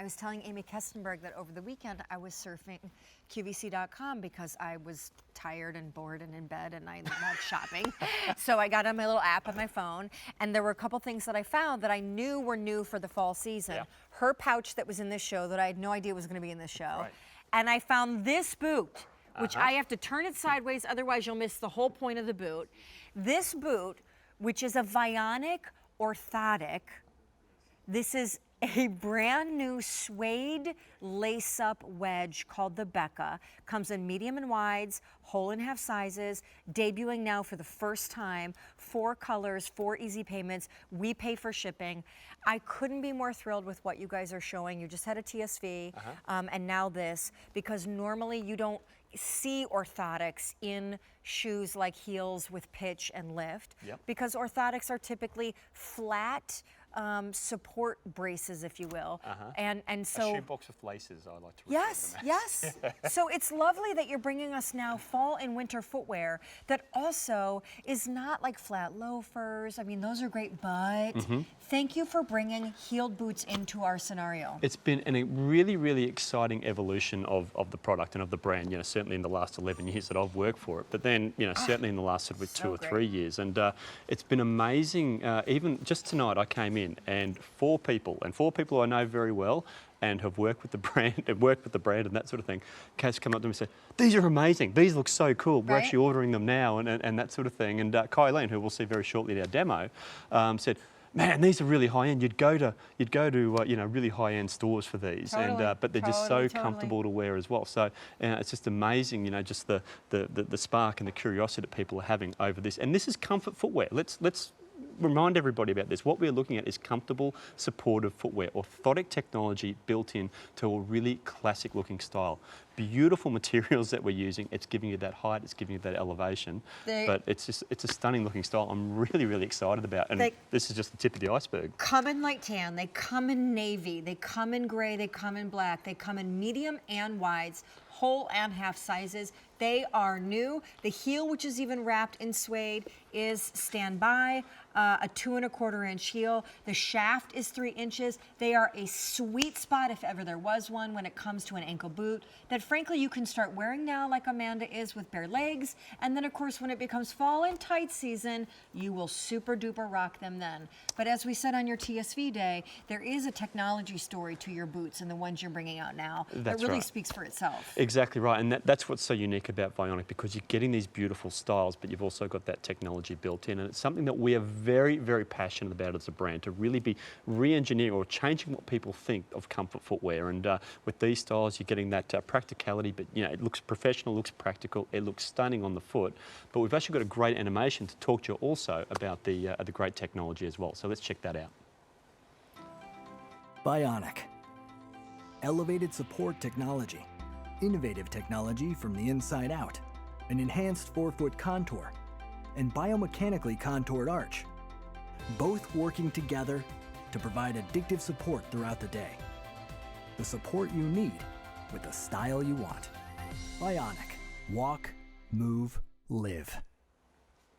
was telling Amy Kestenberg that over the weekend I was surfing QVC.com because I was tired and bored and in bed and I loved shopping. So I got on my little app on my phone, and there were a couple things that I found that I knew were new for the fall season. Yeah. Her pouch that was in this show that I had no idea was going to be in this show. Right. And I found this boot, which I have to turn it sideways, otherwise you'll miss the whole point of the boot. This boot, which is a Vionic Orthotic, this is a brand new suede lace-up wedge called the Becca. Comes in medium and wides, whole and half sizes, debuting now for the first time. 4 colors, 4 easy payments. We pay for shipping. I couldn't be more thrilled with what you guys are showing. You just had a TSV, and now this, because normally you don't see orthotics in shoes like heels with pitch and lift, because orthotics are typically flat, support braces, if you will, and so a shoebox with laces, I like to refer to them as. yes. So it's lovely that you're bringing us now fall and winter footwear that also is not like flat loafers. I mean, those are great, but thank you for bringing heeled boots into our scenario. It's been a really, really exciting evolution of the product and of the brand. You know, certainly in the last 11 years that I've worked for it, but then certainly in the last sort of 2 or 3 years, and it's been amazing. Even just tonight, I came in and 4 people I know very well and have worked with the brand and that sort of thing, has come up to me and said, "These are amazing. These look so cool. We're actually ordering them now," and that sort of thing. And Kylene, who we'll see very shortly at our demo, said, "Man, these are really high end. You'd go to you know, really high end stores for these, but they're just so comfortable to wear as well." So it's just amazing, you know, just the spark and the curiosity that people are having over this. And this is comfort footwear. Let's remind everybody about this. What we're looking at is comfortable, supportive footwear. Orthotic technology built in to a really classic looking style. Beautiful materials that we're using. It's giving you that height, it's giving you that elevation. But it's a stunning looking style. I'm really, really excited about. And this is just the tip of the iceberg. Come in light tan, they come in navy, they come in gray, they come in black, they come in medium and wides, whole and half sizes. They are new. The heel, which is even wrapped in suede, is standby. A 2 1/4 inch heel. The shaft is 3 inches. They are a sweet spot, if ever there was one, when it comes to an ankle boot that frankly you can start wearing now like Amanda is with bare legs. And then of course when it becomes fall and tight season, you will super duper rock them then. But as we said on your TSV day, there is a technology story to your boots and the ones you're bringing out now that really speaks for itself. Exactly right. And that's what's so unique about Vionic, because you're getting these beautiful styles, but you've also got that technology built in. And it's something that we are very, very passionate about as a brand, to really be re-engineering or changing what people think of comfort footwear. And with these styles, you're getting that practicality, but you know, it looks professional, looks practical, it looks stunning on the foot. But we've actually got a great animation to talk to you also about the great technology as well. So let's check that out. Vionic. Elevated support technology. Innovative technology from the inside out. An enhanced forefoot contour. And biomechanically contoured arch. Both working together to provide addictive support throughout the day. The support you need with the style you want. Vionic. Walk, move, live.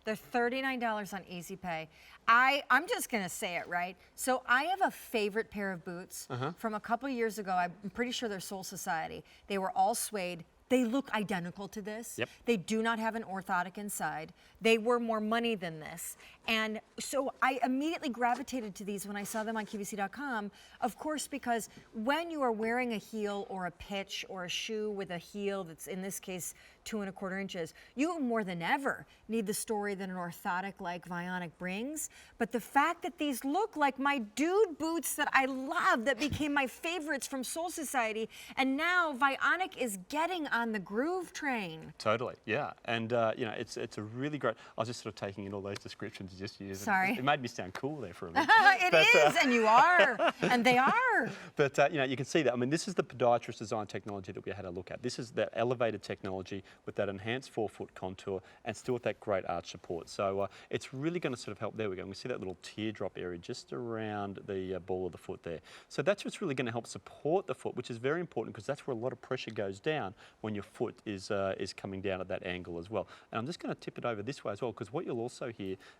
They're $39 on Easy Pay. I'm just gonna say it, right? So I have a favorite pair of boots from a couple years ago. I'm pretty sure they're Soul Society. They were all suede. They look identical to this. They do not have an orthotic inside. They were more money than this. And so I immediately gravitated to these when I saw them on QVC.com, of course, because when you are wearing a heel or a pitch or a shoe with a heel that's in this case 2 1/4 inches, you more than ever need the story that an orthotic like Vionic brings. But the fact that these look like my dude boots that I love, that became my favorites from Soul Society, and now Vionic is getting on the groove train. Totally, yeah. And you know, it's a really great. I was just sort of taking in all those descriptions you just used. Sorry. It made me sound cool there for a minute. It is, and you are, and they are. But you know, you can see that. I mean, this is the podiatrist design technology that we had a look at. This is that elevated technology with that enhanced forefoot contour and still with that great arch support. So it's really going to sort of help. There we go. We see that little teardrop area just around the ball of the foot there. So that's what's really going to help support the foot, which is very important because that's where a lot of pressure goes down when your foot is coming down at that angle as well. And I'm just going to tip it over this way as well, because what you'll also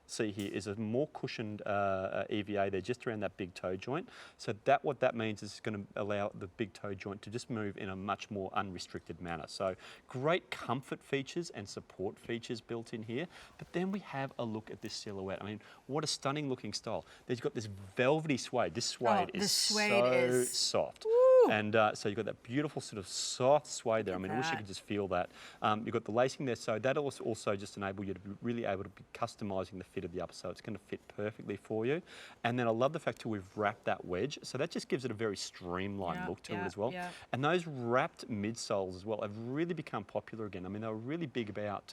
see here is a more cushioned EVA there just around that big toe joint. So what that means is it's going to allow the big toe joint to just move in a much more unrestricted manner. So great comfort features and support features built in here. But then we have a look at this silhouette. I mean, what a stunning looking style. They've got this velvety suede. This suede is so soft. And so you've got that beautiful sort of soft suede there. I mean, I wish you could just feel that. You've got the lacing there, so that'll also just enable you to be really able to be customising the fit of the upper, so it's going to fit perfectly for you. And then I love the fact too we've wrapped that wedge, so that just gives it a very streamlined look to it as well. And those wrapped midsoles as well have really become popular again. I mean, they were really big about,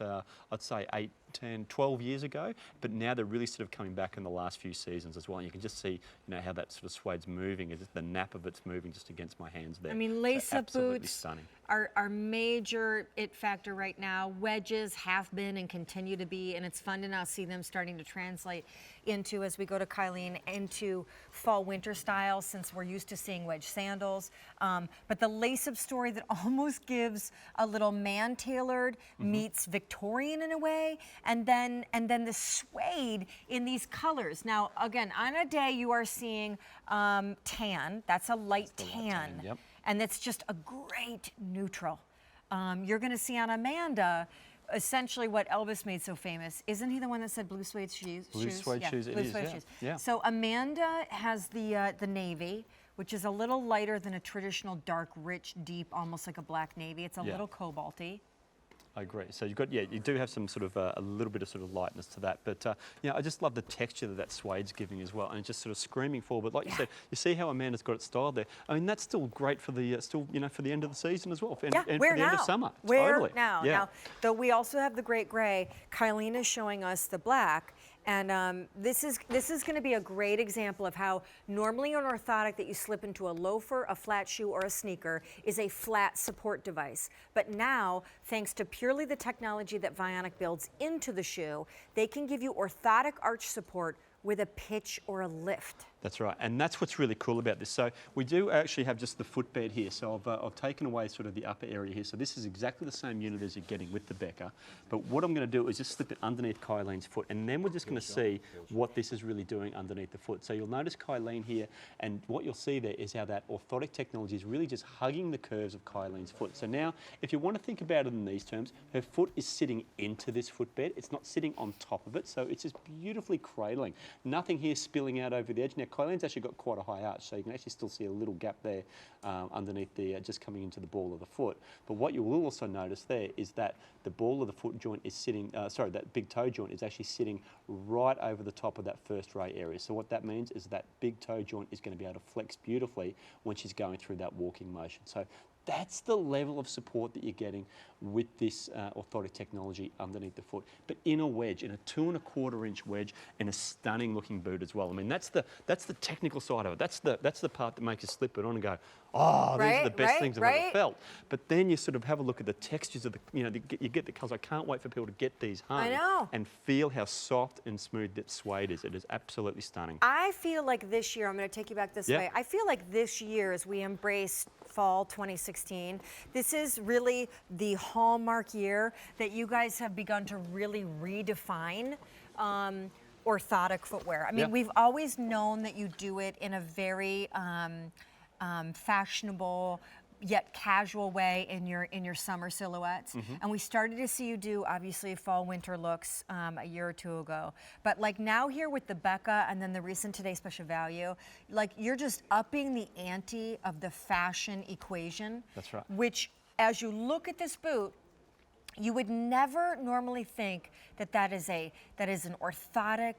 I'd say 8, 10, 12 years ago, but now they're really sort of coming back in the last few seasons as well. And you can just see, you know, how that sort of suede's moving, as if the nap of it's moving just against my hands there. I mean, lace-up boots stunning. Are major it factor right now. Wedges have been and continue to be, and it's fun to now see them starting to translate into, as we go to Kylene, into fall-winter styles, since we're used to seeing wedge sandals. But the lace-up story that almost gives a little man-tailored meets Victorian in a way, and then the suede in these colors. Now, again, on a day you are seeing tan. That's a light tan. Yep. And it's just a great neutral. You're going to see on Amanda essentially what Elvis made so famous. Isn't he the one that said blue suede shoes? Blue suede shoes, it blue is, suede shoes. Yeah. So Amanda has the navy, which is a little lighter than a traditional dark, rich, deep, almost like a black navy. It's a little cobalty. I agree. So you've got, you do have some sort of a little bit of sort of lightness to that, but you know, I just love the texture that suede's giving as well, and it's just sort of screaming forward. But like you said, you see how Amanda's got it styled there. I mean, that's still great for the for the end of the season as well, and for the end of summer. Wear now. Now, though we also have the great gray. Kylene is showing us the black. And this is going to be a great example of how normally an orthotic that you slip into a loafer, a flat shoe, or a sneaker is a flat support device. But now, thanks to purely the technology that Vionic builds into the shoe, they can give you orthotic arch support with a pitch or a lift. That's right, and that's what's really cool about this. So we do actually have just the footbed here. So I've taken away sort of the upper area here. So this is exactly the same unit as you're getting with the Becca. But what I'm going to do is just slip it underneath Kylene's foot, and then we're just going to see what this is really doing underneath the foot. So you'll notice Kylene here, and what you'll see there is how that orthotic technology is really just hugging the curves of Kylene's foot. So now, if you want to think about it in these terms, her foot is sitting into this footbed. It's not sitting on top of it, so it's just beautifully cradling. Nothing here spilling out over the edge. Now, Kylene's actually got quite a high arch, so you can actually still see a little gap there underneath the, just coming into the ball of the foot. But what you will also notice there is that the ball of the foot joint is sitting, that big toe joint is actually sitting right over the top of that first ray area. So what that means is that big toe joint is going to be able to flex beautifully when she's going through that walking motion. So that's the level of support that you're getting with this orthotic technology underneath the foot, but in a wedge, in a 2 1/4 inch wedge, in a stunning looking boot as well. I mean, that's the technical side of it. That's the part that makes you slip it on and go, oh, these are the best things I've ever felt. But then you sort of have a look at the textures of the, you get the colours. I can't wait for people to get these home and feel how soft and smooth that suede is. It is absolutely stunning. I feel like this year, I'm going to take you back this way. I feel like this year, as we embrace fall 2016, this is really the hallmark year that you guys have begun to really redefine orthotic footwear. I mean, we've always known that you do it in a very fashionable yet casual way in your summer silhouettes. And we started to see you do obviously fall winter looks a year or two ago. But like now here with the Becca and then the recent Today Special Value, like you're just upping the ante of the fashion equation. That's right. Which, as you look at this boot, you would never normally think that is an orthotic,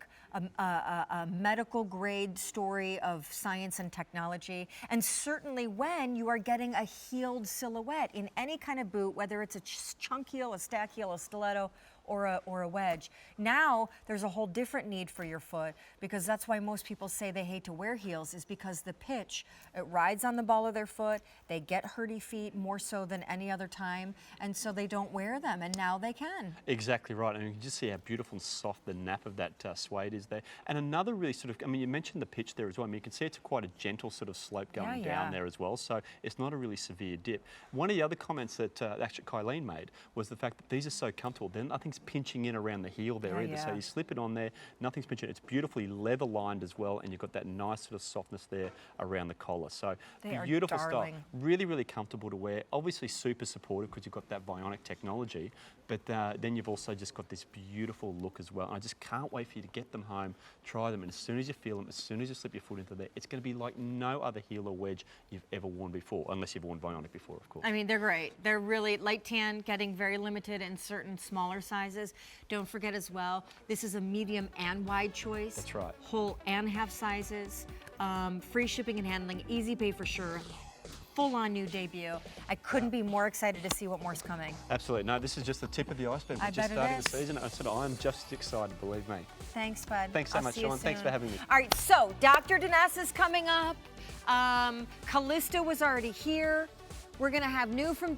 a medical grade story of science and technology, and certainly when you are getting a heeled silhouette in any kind of boot, whether it's a chunk heel, a stack heel, a stiletto, or a wedge. Now there's a whole different need for your foot, because that's why most people say they hate to wear heels, is because the pitch, it rides on the ball of their foot. They get hurty feet more so than any other time, and so they don't wear them, and now they can. Exactly right, and you can just see how beautiful and soft the nap of that suede is there. And another really sort of, I mean, you mentioned the pitch there as well. I mean, you can see it's quite a gentle sort of slope going down there as well, so it's not a really severe dip. One of the other comments that actually Kylene made was the fact that these are so comfortable. Then nothing's pinching in around the heel there either. So you slip it on there, nothing's pinching. It's beautifully leather lined as well, and you've got that nice sort of softness there around the collar. So beautiful stuff. Really, really comfortable to wear. Obviously super supportive because you've got that Vionic technology, but then you've also just got this beautiful look as well. And I just can't wait for you to get them home, try them, and as soon as you feel them, as soon as you slip your foot into there, it's going to be like no other heel or wedge you've ever worn before, unless you've worn Vionic before, of course. I mean, they're great. They're really light tan, getting very limited in certain smaller sizes. Don't forget as well, this is a medium and wide choice. That's right. Whole and half sizes. Free shipping and handling, easy pay for sure. Full-on new debut. I couldn't be more excited to see what more's coming. Absolutely. No, this is just the tip of the iceberg. We're just starting the season. I said I'm just excited, believe me. Thanks, bud. Thanks so much, Sean. Thanks for having me. All right, so Dr. Dinas is coming up. Callisto was already here. We're going to have new from